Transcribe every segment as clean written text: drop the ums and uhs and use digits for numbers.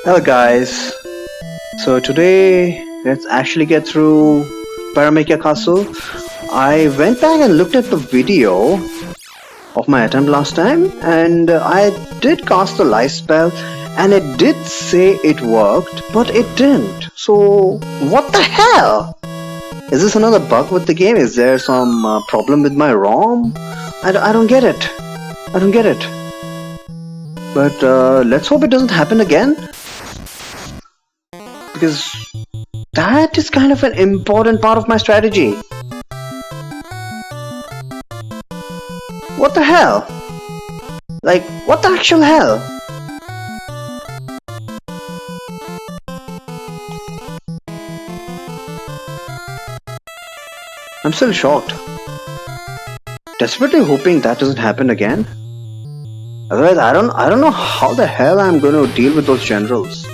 Hello guys, so today let's actually get through Paramakia Castle. I went back and looked at the video of my attempt last time and I did cast the life spell and it did say it worked, but it didn't. So what the hell? Is this another bug with the game? Is there some problem with my ROM? I don't get it. I don't get it. But let's hope it doesn't happen again. Because that is kind of an important part of my strategy. What the hell? Like, what the actual hell? I'm still shocked. Desperately hoping that doesn't happen again. Otherwise, I don't know how the hell I'm going to deal with those generals.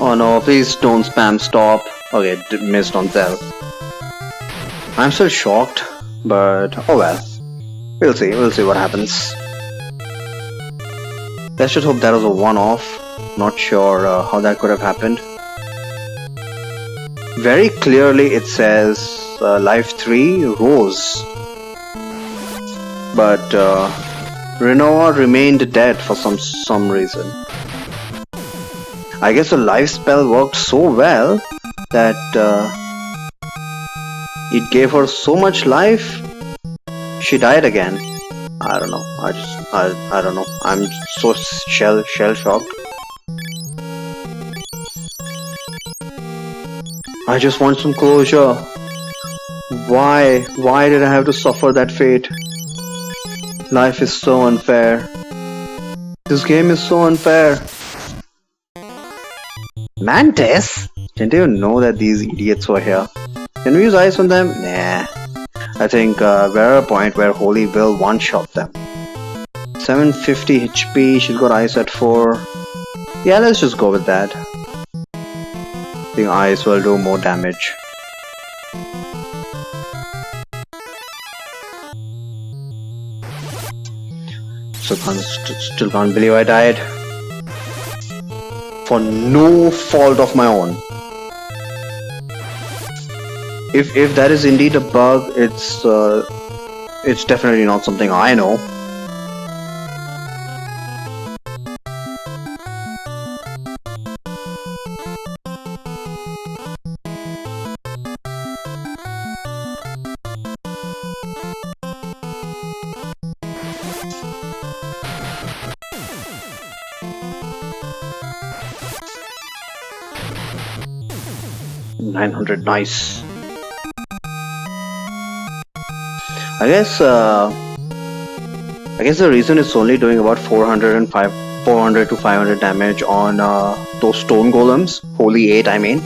Oh no, please don't spam stop. Okay, missed on Zell. I'm still shocked, but oh well. We'll see what happens. Let's just hope that was a one-off. Not sure how that could have happened. Very clearly it says Life 3 Rose. But Renoa remained dead for some reason. I guess the life spell worked so well that it gave her so much life, she died again. I don't know. I don't know. I'm so shell shocked. I just want some closure. Why did I have to suffer that fate? Life is so unfair. This game is so unfair. Mantis? Didn't even know that these idiots were here. Can we use ice on them? Nah. I think we're at a point where Holy will one-shot them. 750 HP, she's got ice at 4. Yeah, let's just go with that. I think ice will do more damage. Still can't believe I died. For no fault of my own. If that is indeed a bug, it's definitely not something I know. $900, nice. I guess the reason it's only doing about 400 to 500 damage on those stone golems, Holy 8 I mean,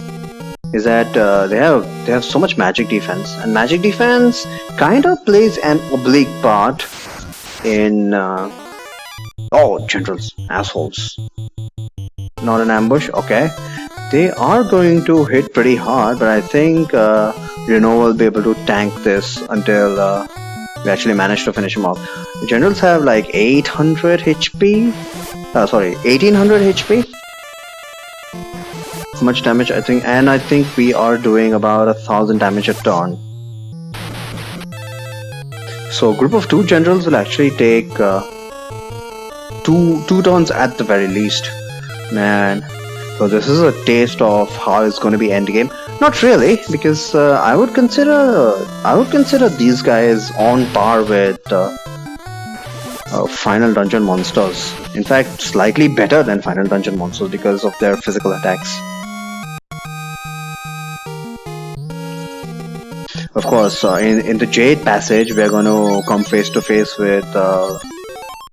is that they have so much magic defense, and magic defense kind of plays an oblique part in oh, generals, assholes. Not an ambush, okay. They are going to hit pretty hard, but I think Renault will be able to tank this until we actually manage to finish him off. The generals have like 800 HP. Sorry, 1800 HP. How much damage? I think, and I think we are doing about 1000 damage a turn. So, group of 2 generals will actually take two turns at the very least. Man. So this is a taste of how it's going to be endgame. Not really, because I would consider these guys on par with Final Dungeon monsters. In fact, slightly better than Final Dungeon monsters because of their physical attacks. Of course, in the Jade Passage, we're going to come face to face with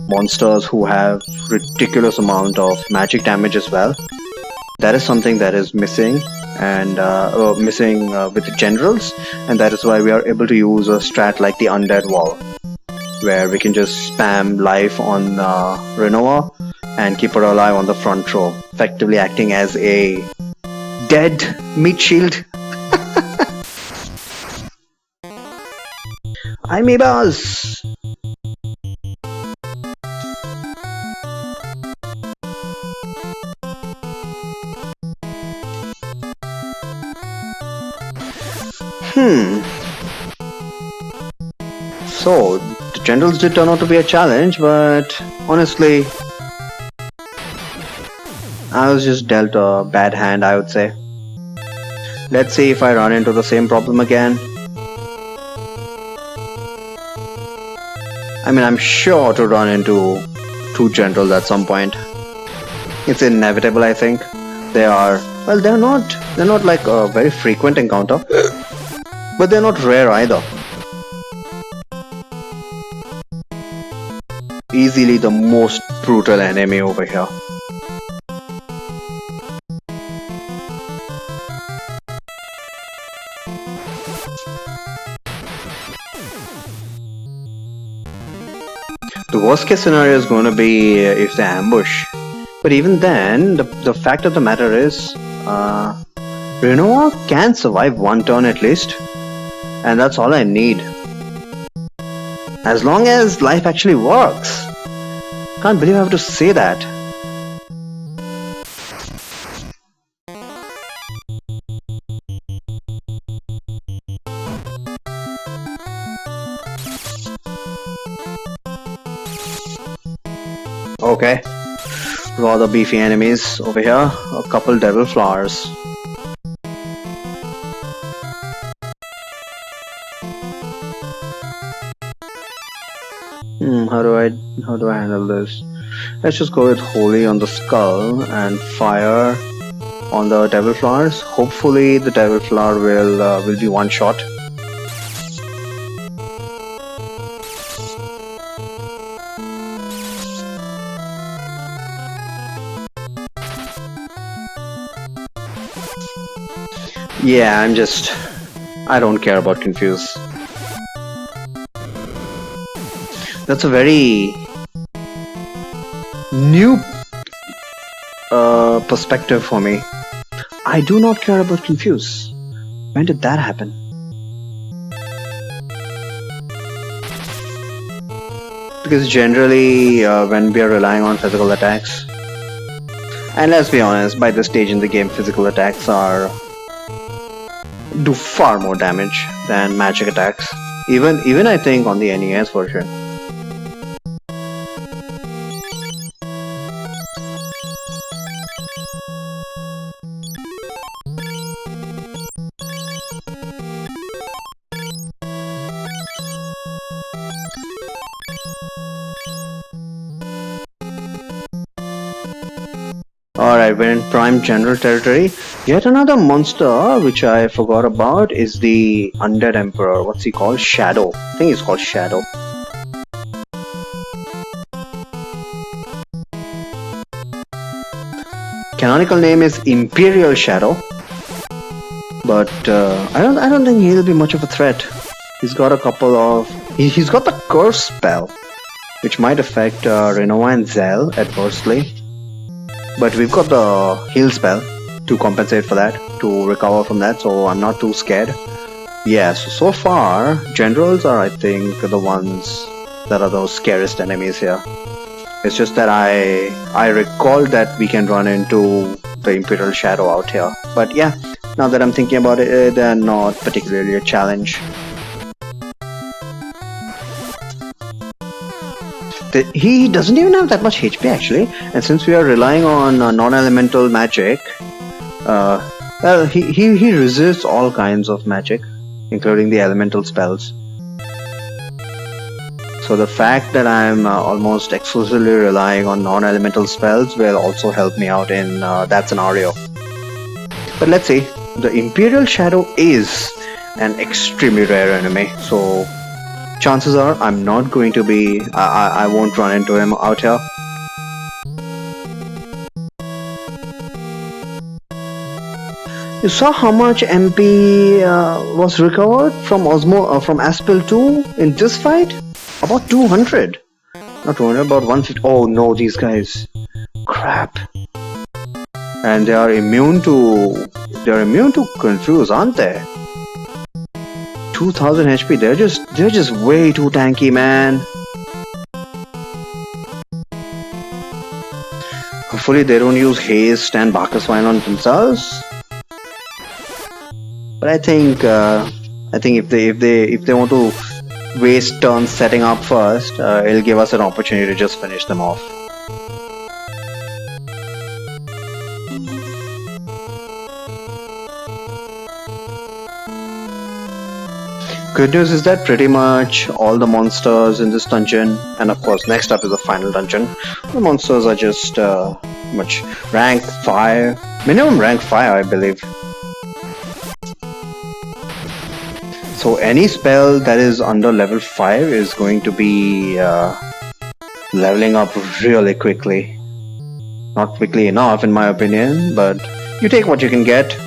monsters who have ridiculous amount of magic damage as well. That is something that is missing, and missing with the generals, and that is why we are able to use a strat like the Undead Wall, where we can just spam life on Renoa and keep her alive on the front row, effectively acting as a dead meat shield. Amoebas! So, the generals did turn out to be a challenge, but honestly, I was just dealt a bad hand, I would say. Let's see if I run into the same problem again. I mean, I'm sure to run into two generals at some point. It's inevitable, I think. They are, well, they're not like a very frequent encounter, but they're not rare either. Easily the most brutal enemy over here. The worst case scenario is going to be if they ambush. But even then, the fact of the matter is, Renoa can survive one turn at least. And that's all I need. As long as life actually works. Can't believe I have to say that. Okay. Rather beefy enemies over here. A couple devil flowers. How do I handle this? Let's just go with Holy on the skull and fire on the devil flowers. Hopefully the devil flower will be one shot. Yeah, I don't care about Confuse. That's a very new perspective for me. I do not care about Confuse. When did that happen? Because generally when we are relying on physical attacks, and let's be honest, by this stage in the game physical attacks do far more damage than magic attacks. Even I think on the NES version. Alright, we're in Prime General territory. Yet another monster which I forgot about is the Undead Emperor. What's he called? Shadow. I think he's called Shadow. Canonical name is Imperial Shadow. But I don't think he'll be much of a threat. He's got a couple of... He's got the Curse spell, which might affect Renoa and Zell adversely. But we've got the heal spell to compensate for that, to recover from that, so I'm not too scared. Yeah, so far, generals are, I think, the ones that are those scariest enemies here. It's just that I recall that we can run into the Imperial Shadow out here. But yeah, now that I'm thinking about it, they're not particularly a challenge. He doesn't even have that much HP actually, and since we are relying on non-elemental magic, well, he resists all kinds of magic, including the elemental spells. So the fact that I'm almost exclusively relying on non-elemental spells will also help me out in that scenario. But let's see, the Imperial Shadow is an extremely rare enemy, so chances are I'm not going to be... I won't run into him out here. You saw how much MP was recovered from from Aspel 2 in this fight? About 200. Not 200, about 150. Oh no, these guys. Crap. And they are immune to confuse, aren't they? 2000 HP. They're just way too tanky, man. Hopefully they don't use haste and Bacchus Wine on themselves. But I think if they want to waste turns setting up first, it'll give us an opportunity to just finish them off. Good news is that pretty much all the monsters in this dungeon, and of course next up is the final dungeon, the monsters are just much rank 5, minimum rank 5 I believe. So any spell that is under level 5 is going to be leveling up really quickly. Not quickly enough in my opinion, but you take what you can get.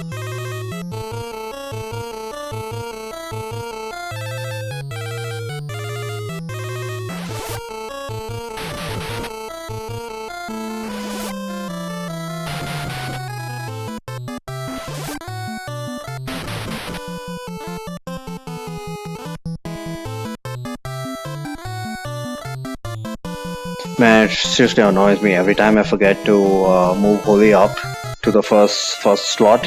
Man, it seriously annoys me every time I forget to move Holy up to the first slot.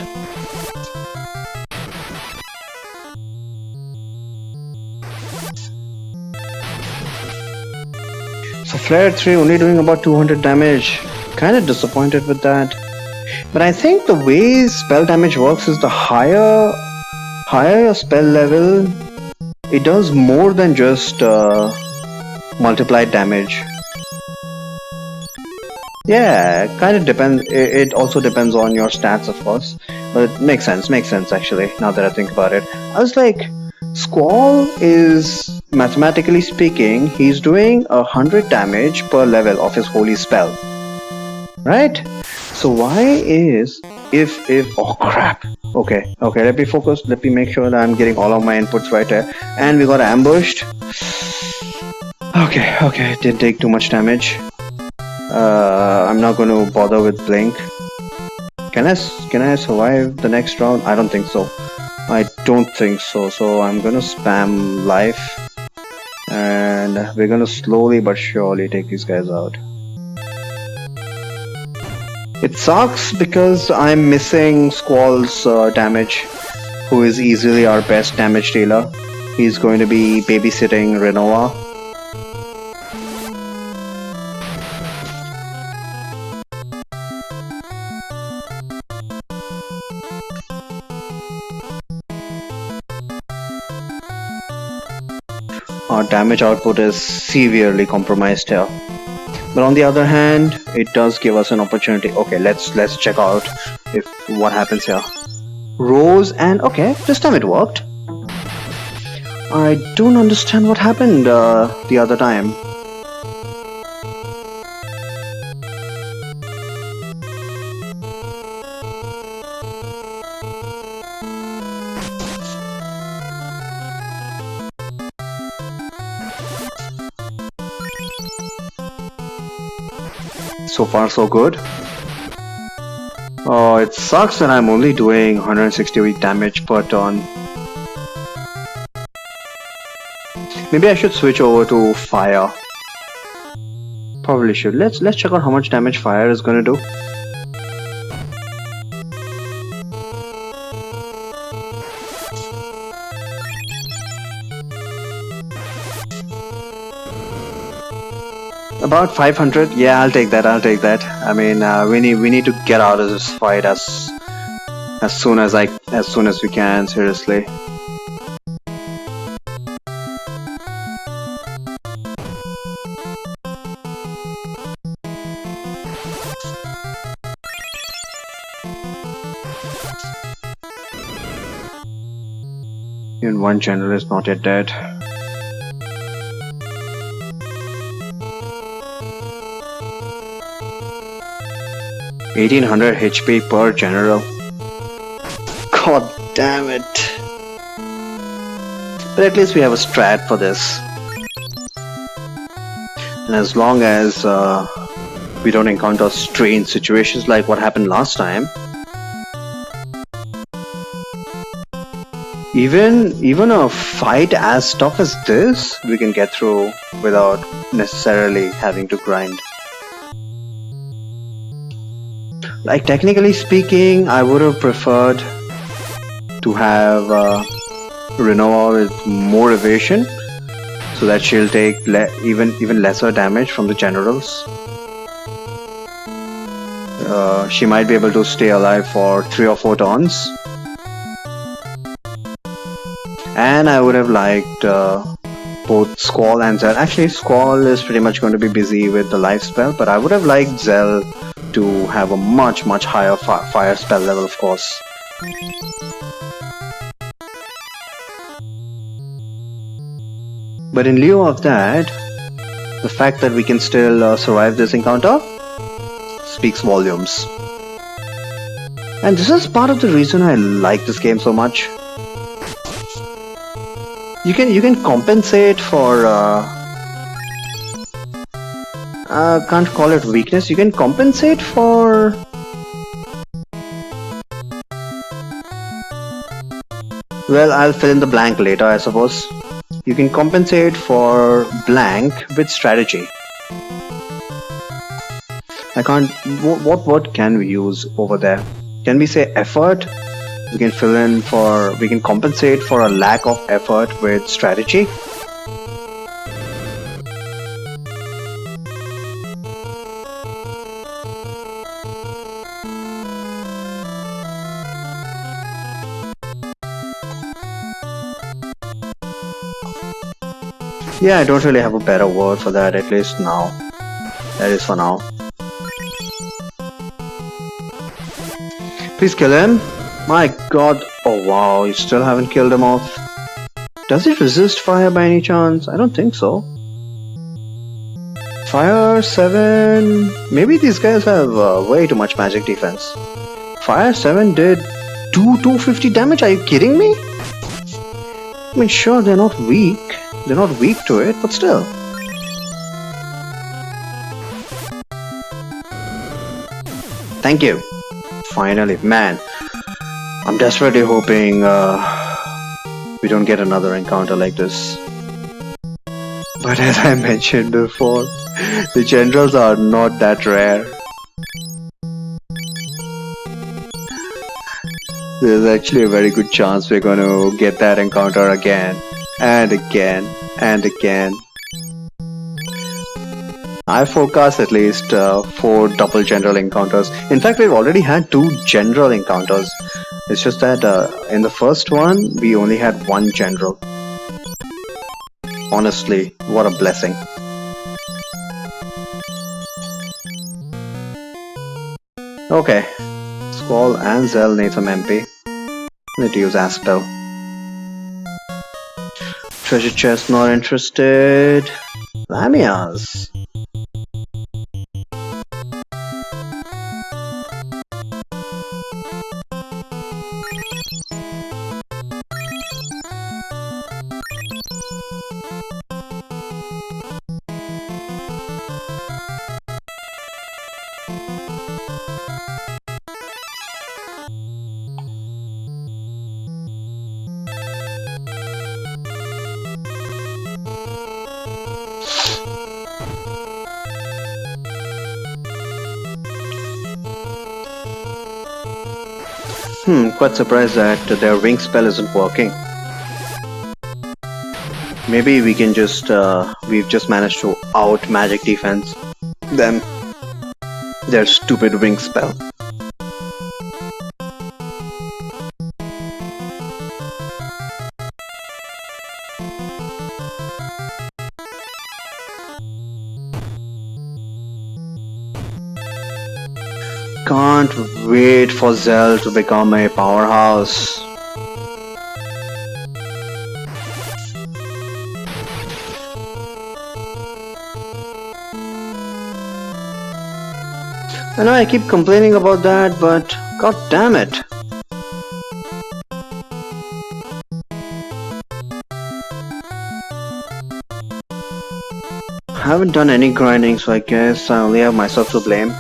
So Flare 3 only doing about 200 damage. Kinda disappointed with that. But I think the way spell damage works is the higher your spell level, it does more than just multiplied damage. Yeah, kind of depends. It also depends on your stats, of course, but it makes sense actually. Now that I think about it, I was like, Squall is mathematically speaking, he's doing 100 damage per level of his holy spell, right? So why is if oh crap? Okay, let me focus. Let me make sure that I'm getting all of my inputs right there. And we got ambushed. Okay, didn't take too much damage. I'm not going to bother with Blink. Can I survive the next round? I don't think so. So I'm gonna spam life, and we're gonna slowly but surely take these guys out. It sucks because I'm missing Squall's damage, who is easily our best damage dealer. He's going to be babysitting Rinoa. Our damage output is severely compromised here. But on the other hand, it does give us an opportunity. Okay, let's check out if what happens here. Rose and okay, this time it worked. I don't understand what happened the other time. So far so good. Oh, it sucks that I'm only doing 168 damage per turn. Maybe I should switch over to fire. Probably should. Let's check out how much damage fire is gonna do. About 500. Yeah, I'll take that. I mean, we need to get out of this fight as soon as we can. Seriously. Even one general is not yet dead. $1800 HP per general. God damn it. But at least we have a strat for this. And as long as we don't encounter strange situations like what happened last time, even a fight as tough as this, we can get through without necessarily having to grind. Like, technically speaking, I would have preferred to have Renova with more evasion, so that she'll take even lesser damage from the generals. She might be able to stay alive for 3 or 4 turns. And I would have liked both Squall and Zell. Actually, Squall is pretty much going to be busy with the life spell, but I would have liked Zell to have a much higher fire spell level, of course. But in lieu of that, the fact that we can still survive this encounter speaks volumes. And this is part of the reason I like this game so much. You can compensate for can't call it weakness. You can compensate for well, I'll fill in the blank later, I suppose. You can compensate for blank with strategy. I can't. What word can we use over there? Can we say effort? We can fill in for. We can compensate for a lack of effort with strategy. Yeah, I don't really have a better word for that, at least now. That is for now. Please kill him. My god. Oh wow, you still haven't killed him off. Does it resist fire by any chance? I don't think so. Fire 7... Maybe these guys have way too much magic defense. Fire 7 did 250 damage? Are you kidding me? I mean, sure, they're not weak. They're not weak to it, but still. Thank you. Finally, man. I'm desperately hoping we don't get another encounter like this. But as I mentioned before, the generals are not that rare. There's actually a very good chance we're going to get that encounter again and again and again. I forecast at least 4 double general encounters. In fact, we've already had 2 general encounters. It's just that in the first one, we only had 1 general. Honestly, what a blessing. Okay, Squall and Zell need some MP. Need to use Aspel. Treasure chest not interested. Lamias. Quite surprised that their wing spell isn't working. Maybe we can just, we've just managed to out magic defense them. Their stupid wing spell. Can't wait for Zell to become a powerhouse. I know I keep complaining about that, but god damn it. haven't done any grinding, so I guess I only have myself to blame.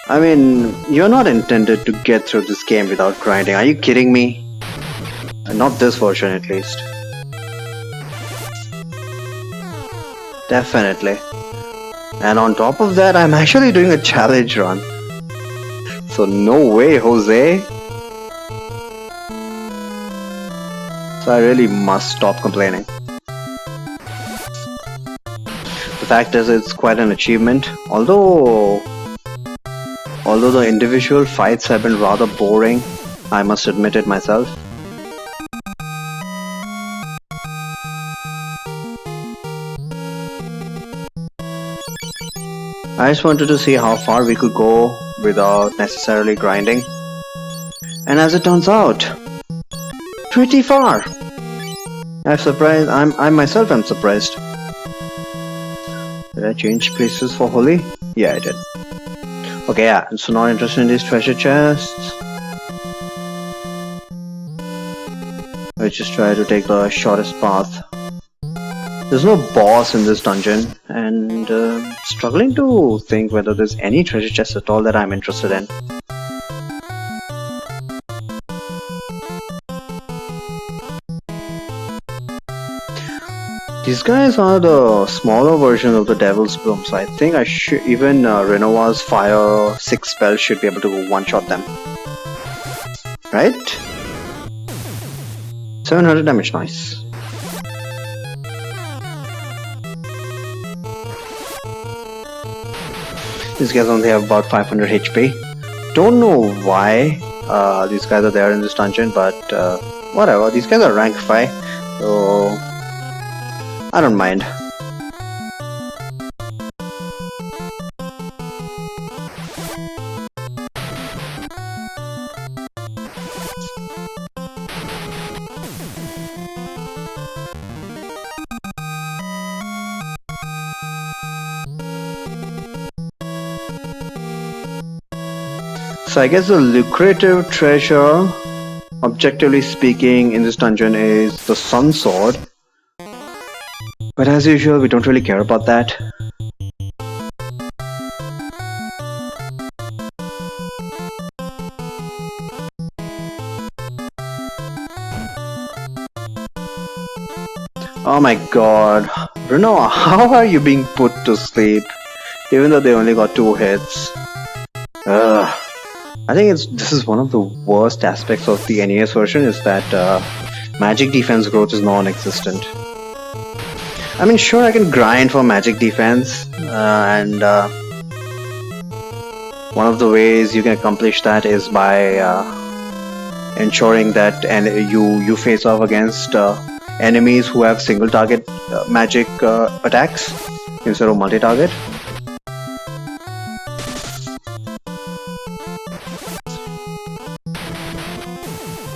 I mean, you're not intended to get through this game without grinding. Are you kidding me? Not this version, at least. Definitely. And on top of that, I'm actually doing a challenge run. So no way, Jose. So I really must stop complaining. The fact is, it's quite an achievement. Although the individual fights have been rather boring, I must admit it myself. I just wanted to see how far we could go without necessarily grinding. And as it turns out, pretty far. I myself am surprised. Did I change places for Holy? Yeah, I did. Okay, yeah, so not interested in these treasure chests. Let's just try to take the shortest path. There's no boss in this dungeon, and struggling to think whether there's any treasure chest at all that I'm interested in. These guys are the smaller version of the Devil's Bloom, so I think I should even Renova's Fire 6 spell should be able to one-shot them. Right? 700 damage, nice. These guys only have about 500 HP. Don't know why these guys are there in this dungeon, but whatever. These guys are rank 5, so I don't mind. So I guess the lucrative treasure, objectively speaking, in this dungeon is the Sun Sword. But as usual, we don't really care about that. Oh my god. Renoa, how are you being put to sleep? Even though they only got 2 hits. Ugh. I think this is one of the worst aspects of the NES version, is that magic defense growth is non-existent. I mean, sure, I can grind for magic defense, and one of the ways you can accomplish that is by ensuring that you face off against enemies who have single target magic attacks instead of multi-target.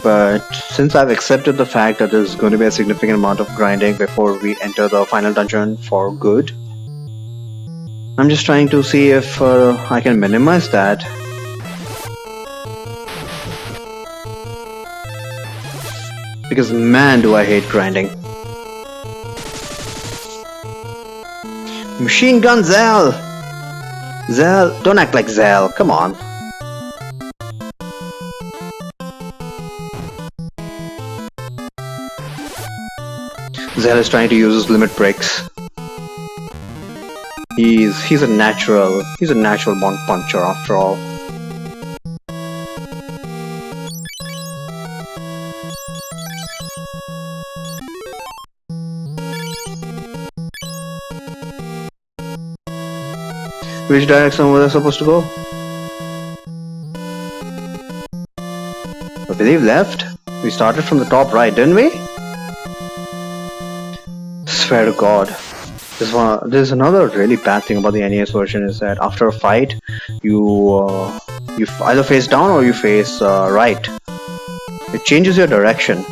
But since I've accepted the fact that there's going to be a significant amount of grinding before we enter the final dungeon for good, I'm just trying to see if I can minimize that. Because man, do I hate grinding. Machine Gun Zell! Zell, don't act like Zell, come on. Zell is trying to use his limit breaks. He's a natural born puncher after all. Which direction was I supposed to go? I believe left. We started from the top right, didn't we? Swear to God. There's another really bad thing about the NES version, is that after a fight, you either face down or you face right. It changes your direction.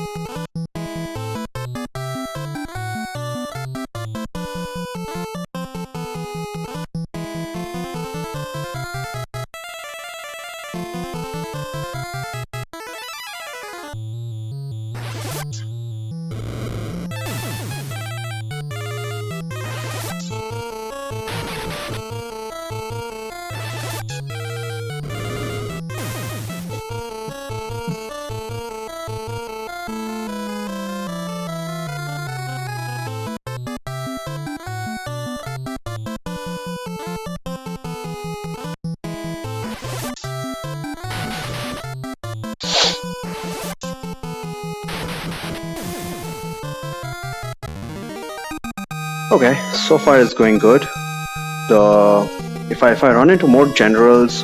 Okay, so far it's going good. The if I run into more generals,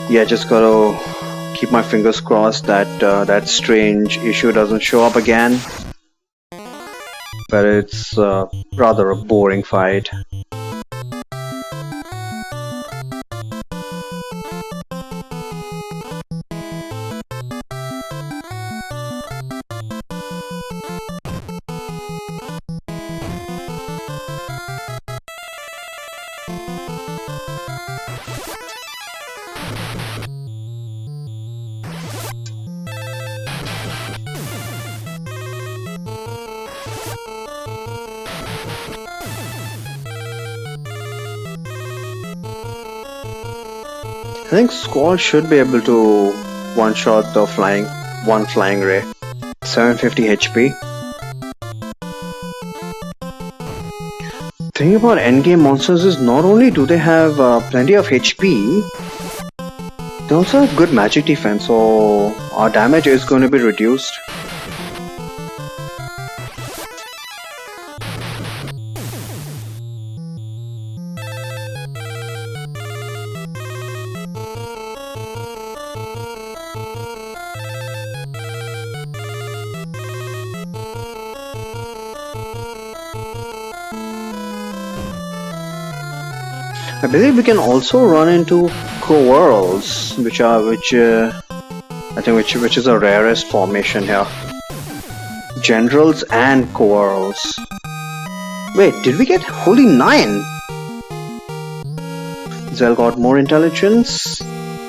yeah, just gotta keep my fingers crossed that that strange issue doesn't show up again. But it's rather a boring fight. I think Squall should be able to one-shot the one flying ray. 750 HP. Thing about endgame monsters is not only do they have plenty of HP, they also have good magic defense, so our damage is going to be reduced. I believe we can also run into Coworls, which I think which is a rarest formation here. Generals and Coworls. Wait, did we get Holy 9? Zell got more intelligence.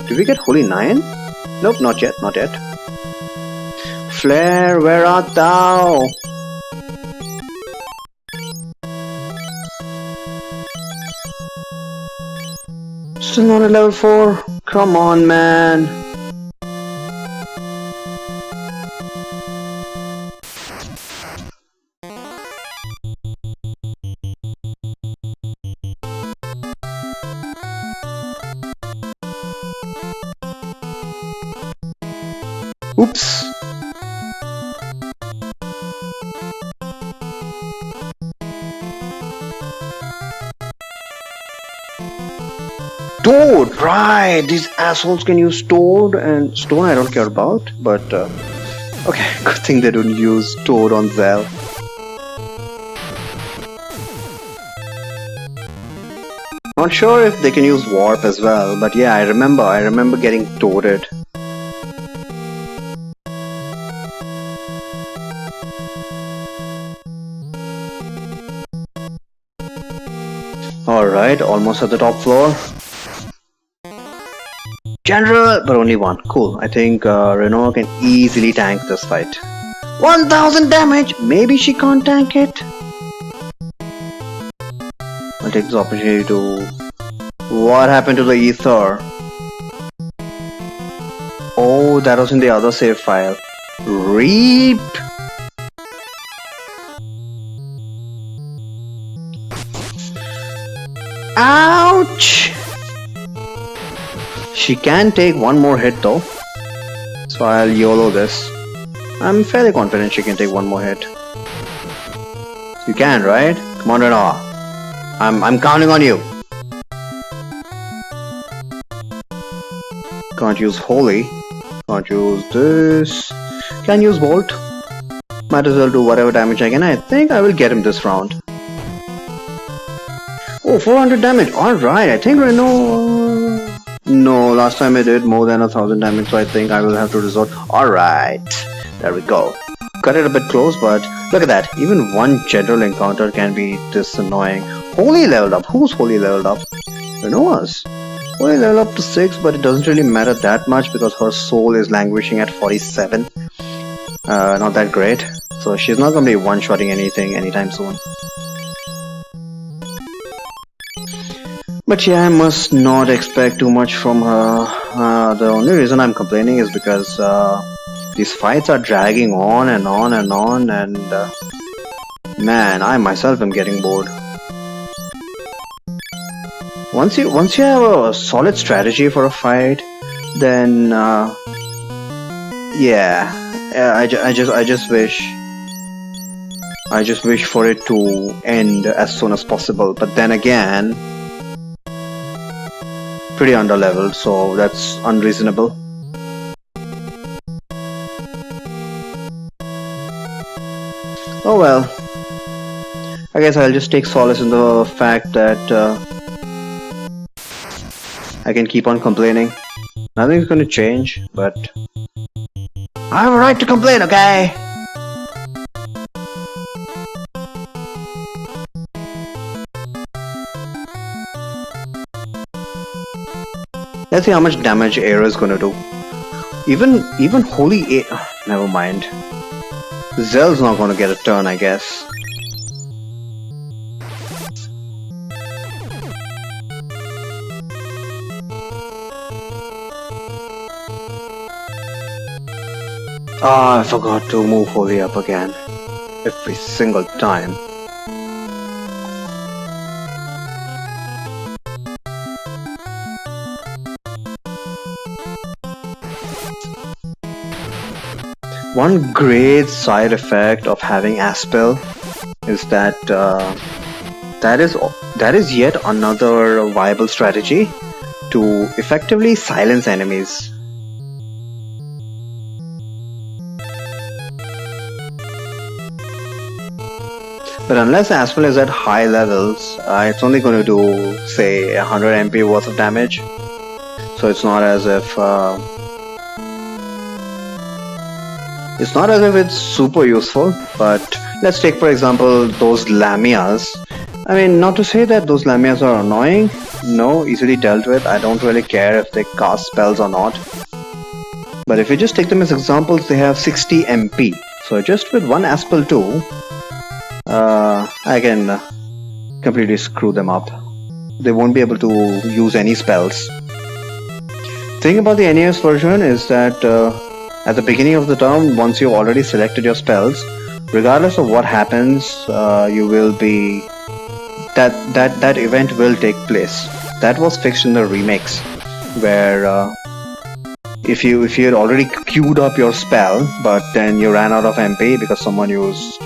Did we get Holy 9? Nope, not yet, not yet. Flare, where art thou? Still not at level 4? Come on, man. Oops. Toad, right? These assholes can use Toad and Stone. I don't care about, but okay. Good thing they don't use Toad on Zell. Not sure if they can use Warp as well, but yeah, I remember getting Toaded. Alright, almost at the top floor. General, but only one. Cool. I think Rinoa can easily tank this fight. 1000 damage! Maybe she can't tank it. I'll take this opportunity to... What happened to the ether? Oh, that was in the other save file. Reap! Ouch! She can take one more hit though, so I'll YOLO this. I'm fairly confident she can take one more hit. You can, right? Come on, Rinoa. I'm counting on you. Can't use Holy. Can't use this. Can use Bolt. Might as well do whatever damage I can. I think I will get him this round. Oh, 400 damage. Alright, I think Rinoa... No, last time I did more than 1000 damage, so I think I will have to resort. Alright, there we go. Cut it a bit close, but look at that. Even one general encounter can be this annoying. Holy leveled up. Who's Holy leveled up? Rinoa's. Holy leveled up to 6, but it doesn't really matter that much because her soul is languishing at 47. Not that great. So she's not going to be one-shotting anything anytime soon. But yeah, I must not expect too much from her. The only reason I'm complaining is because these fights are dragging on and on and on, and man, I myself am getting bored. Once you have a solid strategy for a fight, then yeah, I just wish I just wish for it to end as soon as possible, but then again, pretty underleveled, so that's unreasonable. Oh well, I guess I'll just take solace in the fact that I can keep on complaining. Nothing's gonna change, but I have a right to complain, okay? Let's see how much damage Aero is gonna do. Even Holy A... never mind. Zell's not gonna get a turn, I guess. Ah, I forgot to move Holy up again. Every single time. One great side effect of having Aspel is that that is yet another viable strategy to effectively silence enemies. But unless Aspel is at high levels, it's only going to do, say, 100 MP worth of damage. So it's not as if it's super useful. But let's take, for example, those Lamias. I mean, not to say that those Lamias are annoying. No, easily dealt with. I don't really care if they cast spells or not. But if you just take them as examples, they have 60 MP. So just with one Aspel 2, I can completely screw them up. They won't be able to use any spells. The thing about the NES version is that at the beginning of the turn, once you've already selected your spells, regardless of what happens, you will be... that event will take place. That was fixed in the remakes, where if you had already queued up your spell, but then you ran out of MP because someone used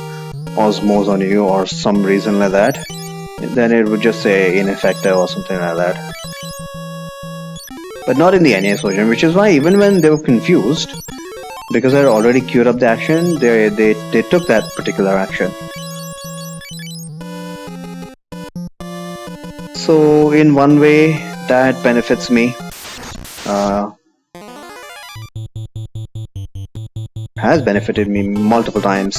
Osmose on you or some reason like that, then it would just say ineffective or something like that. But not in the NES version, which is why even when they were confused, because I had already queued up the action, they took that particular action. So in one way, that benefits me. Has benefited me multiple times.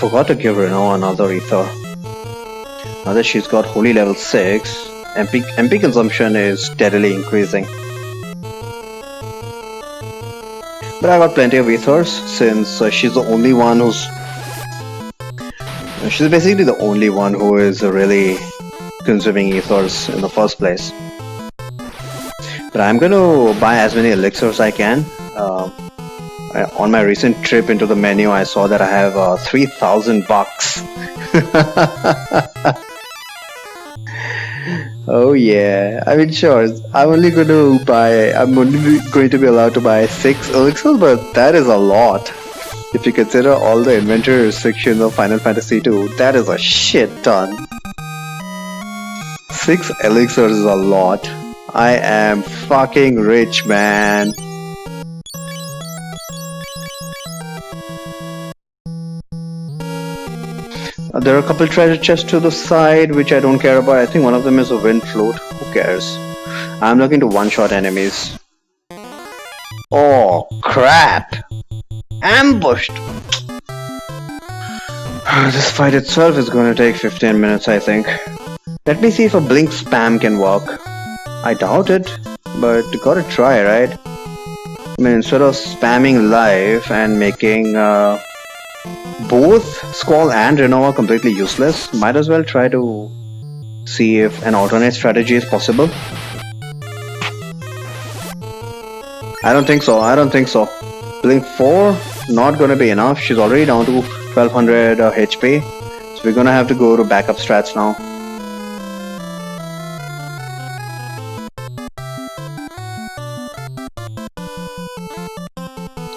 Forgot to give Reno another ether. Now that she's got Holy level 6, MP consumption is steadily increasing. But I got plenty of ethers since she's the only one who's... she's basically the only one who is really consuming ethers in the first place. But I'm going to buy as many elixirs as I can. On my recent trip into the menu, I saw that I have 3,000 bucks. Oh yeah, I mean sure, I'm only going to be allowed to buy 6 elixirs, but that is a lot. If you consider all the inventory restrictions of Final Fantasy II, that is a shit ton. 6 elixirs is a lot. I am fucking rich, man. There are a couple treasure chests to the side which I don't care about. I think one of them is a wind float. Who cares? I'm looking to one-shot enemies. Oh crap! Ambushed! This fight itself is going to take 15 minutes, I think. Let me see if a blink spam can work. I doubt it, but gotta try, right? I mean, instead of spamming life and making both Squall and Renova completely useless, might as well try to see if an alternate strategy is possible. I don't think so. I don't think so. Blink 4, not gonna be enough. She's already down to 1200 HP. So we're gonna have to go to backup strats now.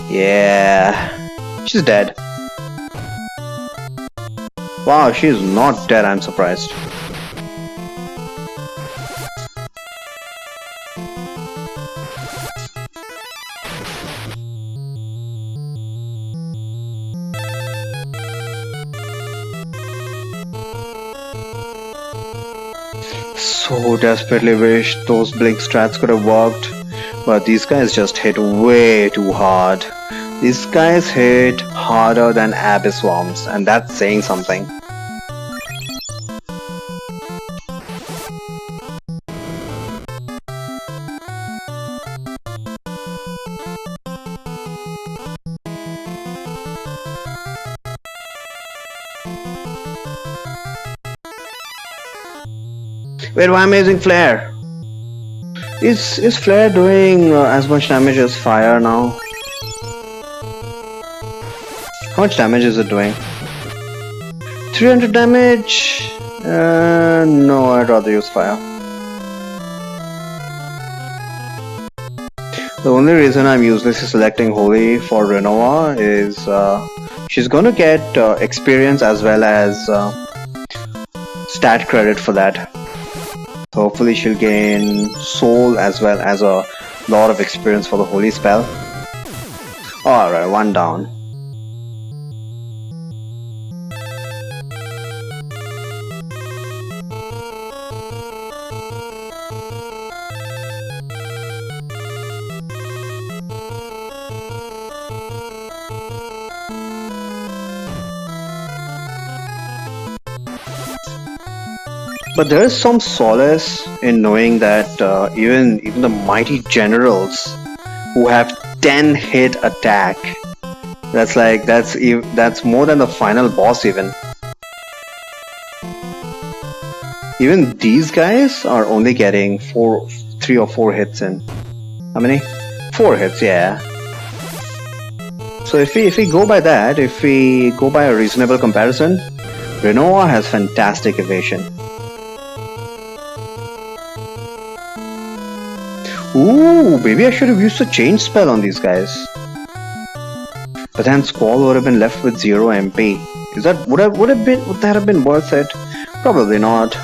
Yeah. She's dead. Wow, she's not dead. I'm surprised. So desperately wish those blink strats could have worked, but these guys just hit way too hard. These guys hit harder than Abyss Worms, and that's saying something. Wait, why am I using Flare? Is Flare doing as much damage as Fire now? How much damage is it doing? 300 damage? No, I'd rather use Fire. The only reason I'm uselessly selecting Holy for Rinoa is she's gonna get experience as well as stat credit for that. So hopefully she'll gain soul as well as a lot of experience for the holy spell. Alright, one down. But there is some solace in knowing that even the mighty generals who have 10 hit attack, that's more than the final boss even. Even these guys are only getting 3 or 4 hits in. How many? 4 hits, yeah. So if we go by that, if we go by a reasonable comparison, Rinoa has fantastic evasion. Ooh, maybe I should have used a change spell on these guys. But then Squall would have been left with 0 MP. Would that have been worth it? Probably not.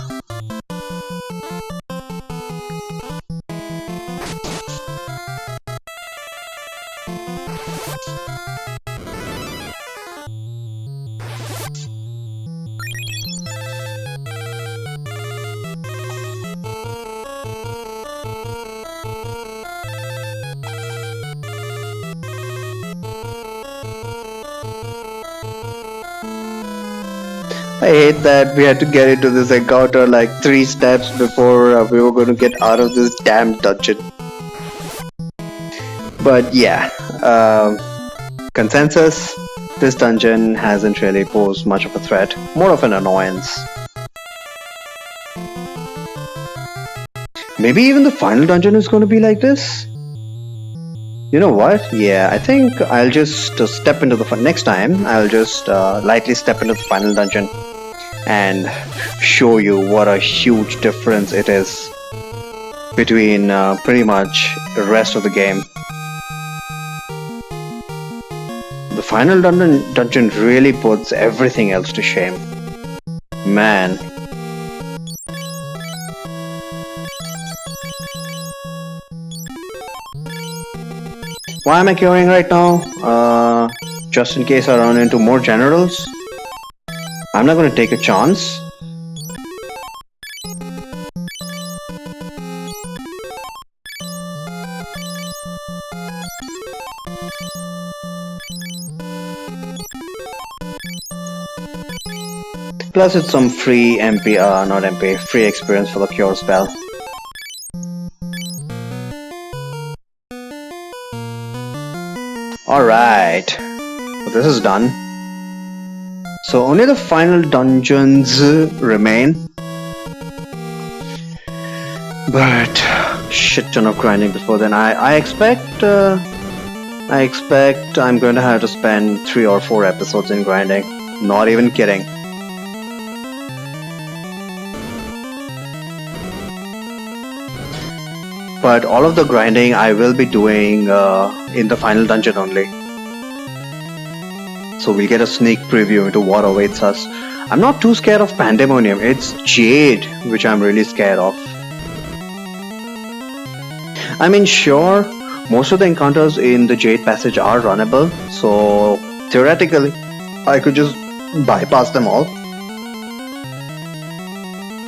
I hate that we had to get into this encounter like 3 steps before we were going to get out of this damn dungeon. But yeah, consensus, this dungeon hasn't really posed much of a threat, more of an annoyance. Maybe even the final dungeon is going to be like this? You know what? Yeah, I think I'll just step into the next time. I'll just lightly step into the final dungeon and show you what a huge difference it is between pretty much the rest of the game. The final dungeon really puts everything else to shame. Man. Why am I curing right now? Just in case I run into more generals. I'm not going to take a chance. Plus it's some free MP, not MP, free experience for the cure spell. Alright, so this is done. So only the final dungeons remain. But shit ton of grinding before then. I expect I'm going to have to spend 3 or 4 episodes in grinding. Not even kidding. But all of the grinding I will be doing in the final dungeon only. So we'll get a sneak preview into what awaits us. I'm not too scared of Pandemonium. It's Jade which I'm really scared of. I mean, sure, most of the encounters in the Jade Passage are runnable, so theoretically I could just bypass them all.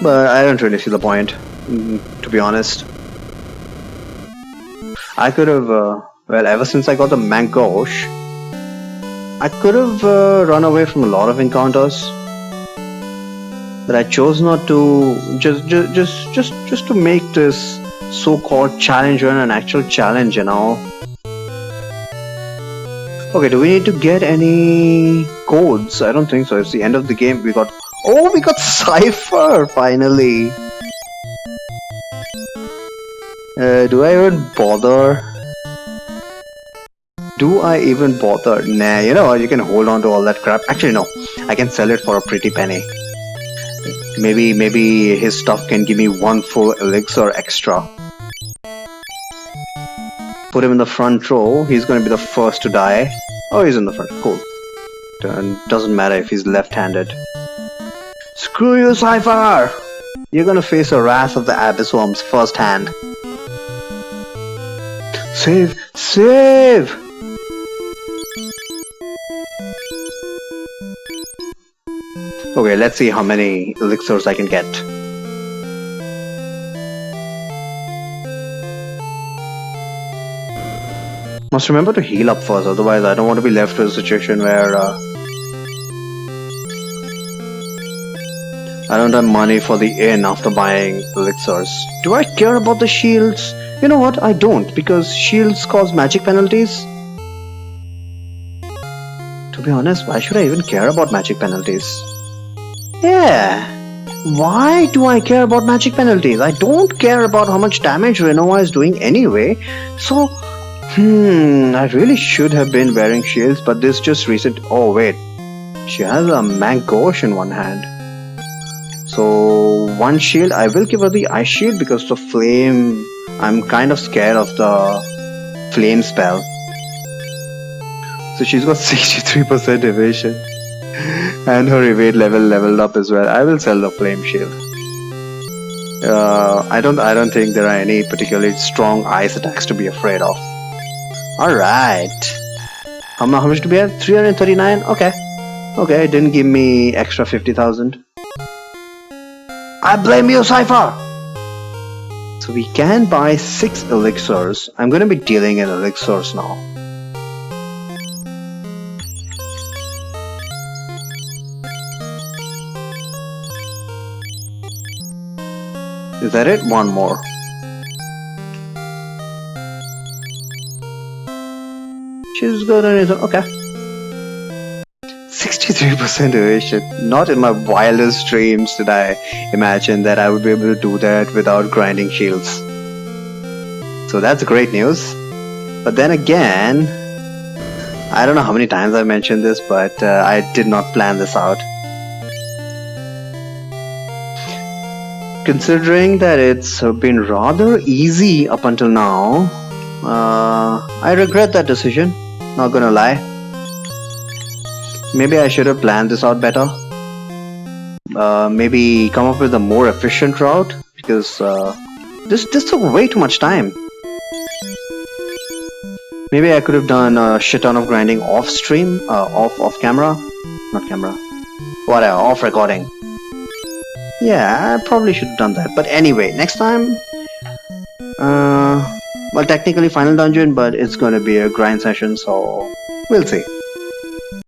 But I don't really see the point, to be honest. I could have, well, ever since I got the Mangosh, I could have run away from a lot of encounters. But I chose not to, just to make this so-called challenge run an actual challenge, you know. Okay, do we need to get any codes? I don't think so. It's the end of the game. We got Cypher finally. Do I even bother? Nah, you know what? You can hold on to all that crap. Actually, no. I can sell it for a pretty penny. Maybe his stuff can give me 1 full elixir extra. Put him in the front row. He's gonna be the first to die. Oh, he's in the front. Cool. Doesn't matter if he's left-handed. Screw you, Cypher! You're gonna face the wrath of the Abyssworms firsthand. Save! Save! Okay, let's see how many elixirs I can get. Must remember to heal up first, otherwise I don't want to be left with a situation where I don't have money for the inn after buying elixirs. Do I care about the shields? You know what? I don't, because shields cause magic penalties. To be honest, why should I even care about magic penalties? Yeah, why do I care about magic penalties? I don't care about how much damage Rinoa is doing anyway. So, I really should have been wearing shields, but this just recent. Oh wait, she has a Mangosh in one hand. So one shield, I will give her the ice shield because the flame. I'm kind of scared of the flame spell. So she's got 63% evasion. And her evade leveled up as well. I will sell the flame shield. I don't think there are any particularly strong ice attacks to be afraid of. Alright. How much do we have? 339? Okay. Okay, it didn't give me extra 50,000. I blame you, Cypher! So we can buy 6 elixirs. I'm gonna be dealing in elixirs now. Is that it? One more. She's got anything. Okay. 63% evasion. Not in my wildest dreams did I imagine that I would be able to do that without grinding shields. So that's great news. But then again, I don't know how many times I mentioned this, but I did not plan this out. Considering that it's been rather easy up until now, I regret that decision, not gonna lie. Maybe I should have planned this out better. Maybe come up with a more efficient route, because this took way too much time. Maybe I could have done a shit ton of grinding off stream, off camera, not camera, whatever, off recording. Yeah, I probably should have done that. But anyway, next time, well, technically final dungeon, but it's gonna be a grind session, so we'll see.